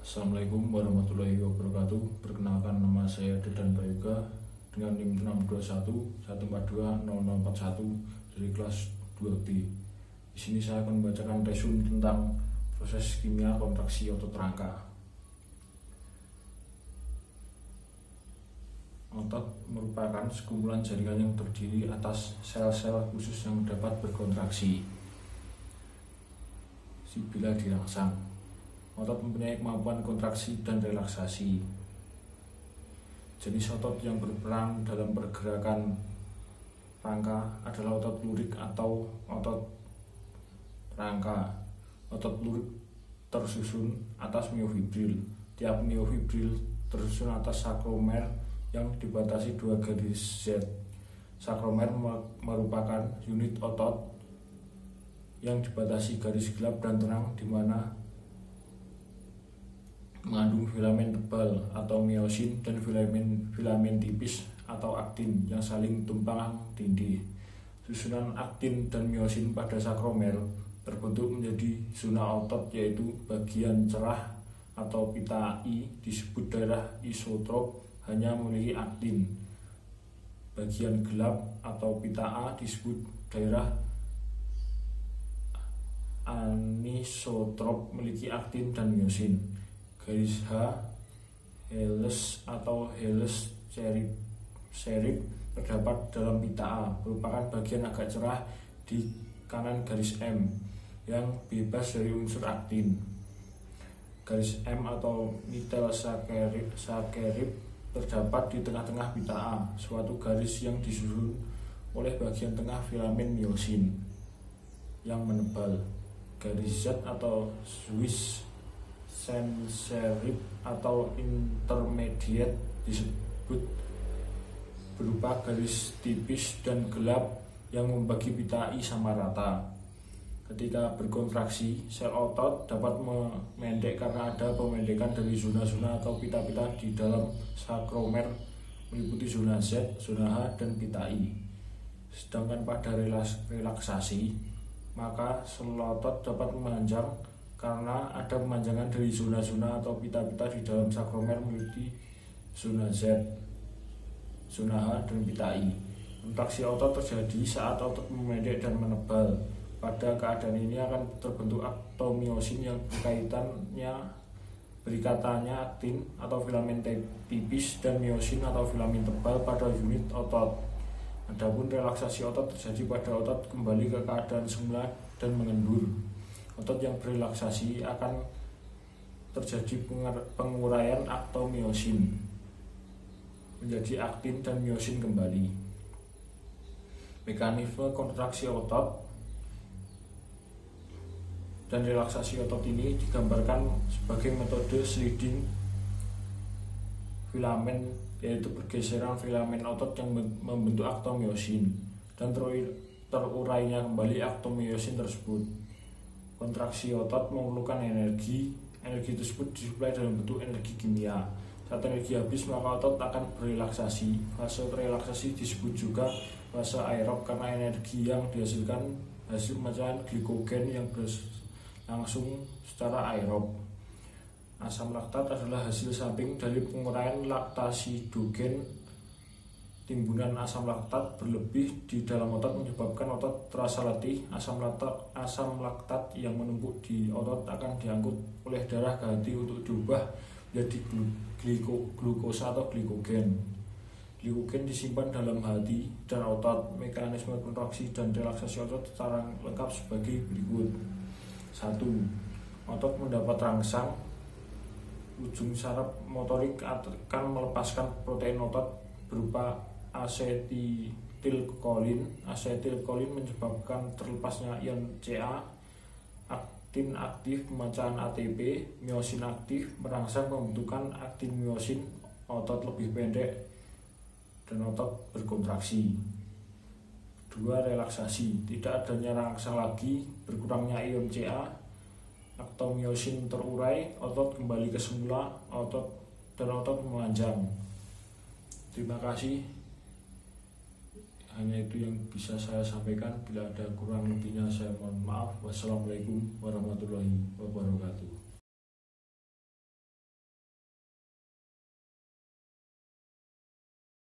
Assalamualaikum warahmatullahi wabarakatuh. Perkenalkan, nama saya Dedan Prayoga dengan NIM 621 142 0041 dari kelas 2B. Di sini saya akan membacakan resume tentang proses kimia kontraksi otot rangka. Otot merupakan sekumpulan jaringan yang terdiri atas sel-sel khusus yang dapat berkontraksi bila dirangsang. Otot mempunyai kemampuan kontraksi dan relaksasi. Jenis otot yang berperan dalam pergerakan rangka adalah otot lurik atau otot rangka. Otot lurik tersusun atas miofibril. Tiap miofibril tersusun atas sakromer yang dibatasi dua garis Z. Sakromer merupakan unit otot yang dibatasi garis gelap dan terang, di mana mengandung filamen tebal atau miosin dan filamen tipis atau aktin yang saling tumpang tindih. Susunan aktin dan miosin pada sakromer terbentuk menjadi zona otot, yaitu bagian cerah atau pita I disebut daerah isotrop, hanya memiliki aktin. Bagian gelap atau pita A disebut daerah anisotrop, memiliki aktin dan miosin. Garis H, Hales atau Hales serif terdapat dalam pita A, merupakan bagian agak cerah di kanan garis M yang bebas dari unsur aktin. Garis M atau nitel sakerib terdapat di tengah-tengah pita A, suatu garis yang disusun oleh bagian tengah filamen miosin yang menebal. Garis Z atau Swiss senserif atau intermediate disebut berupa garis tipis dan gelap yang membagi pita I sama rata. Ketika berkontraksi, sel otot dapat memendek karena ada pemendekan dari zona-zona atau pita-pita di dalam sakromer meliputi zona Z, zona H, dan pita I. Sedangkan pada relaksasi, maka sel otot dapat memanjang karena ada pemanjangan dari zona-zona atau pita-pita di dalam sakromer meliputi zona Z, zona H, dan pita I. Kontraksi otot terjadi saat otot memendek dan menebal. Pada keadaan ini akan terbentuk aktomiosin yang berikatannya aktin atau filamen tipis dan miosin atau filamen tebal pada unit otot. Adapun relaksasi otot terjadi pada otot kembali ke keadaan semula dan mengendur. Otot yang berelaksasi akan terjadi penguraian aktomiosin menjadi aktin dan miosin kembali. Mekanisme kontraksi otot dan relaksasi otot ini digambarkan sebagai metode sliding filamen, yaitu pergeseran filamen otot yang membentuk aktomiosin dan terurainya kembali aktomiosin tersebut. Kontraksi otot memerlukan energi tersebut disuplai dalam bentuk energi kimia. Saat energi habis, maka otot akan berelaksasi. Fase relaksasi disebut juga fase aerob karena energi yang dihasilkan hasil pemecahan glikogen yang langsung secara aerob. Asam laktat adalah hasil samping dari penguraian laktasidogen. Timbunan asam laktat berlebih di dalam otot menyebabkan otot terasa letih. Asam laktat yang menumpuk di otot akan diangkut oleh darah ke hati untuk diubah menjadi glukosa atau glikogen. Glikogen disimpan dalam hati dan otot. Mekanisme kontraksi dan relaksasi otot secara lengkap sebagai berikut. 1. Otot mendapat rangsang. Ujung saraf motorik akan melepaskan protein otot berupa asetilkolin. Asetilkolin menyebabkan terlepasnya ion Ca. Aktin aktif pemecahan ATP. Miosin aktif merangsang pembentukan aktin miosin. Otot lebih pendek dan otot berkontraksi. 2. Relaksasi. Tidak adanya rangsang lagi, berkurangnya ion Ca, aktomiosin terurai, otot kembali ke semula, otot memanjang. Terima kasih. Hanya itu yang bisa saya sampaikan. Bila ada kurang lebihnya saya mohon maaf. Wassalamualaikum warahmatullahi wabarakatuh.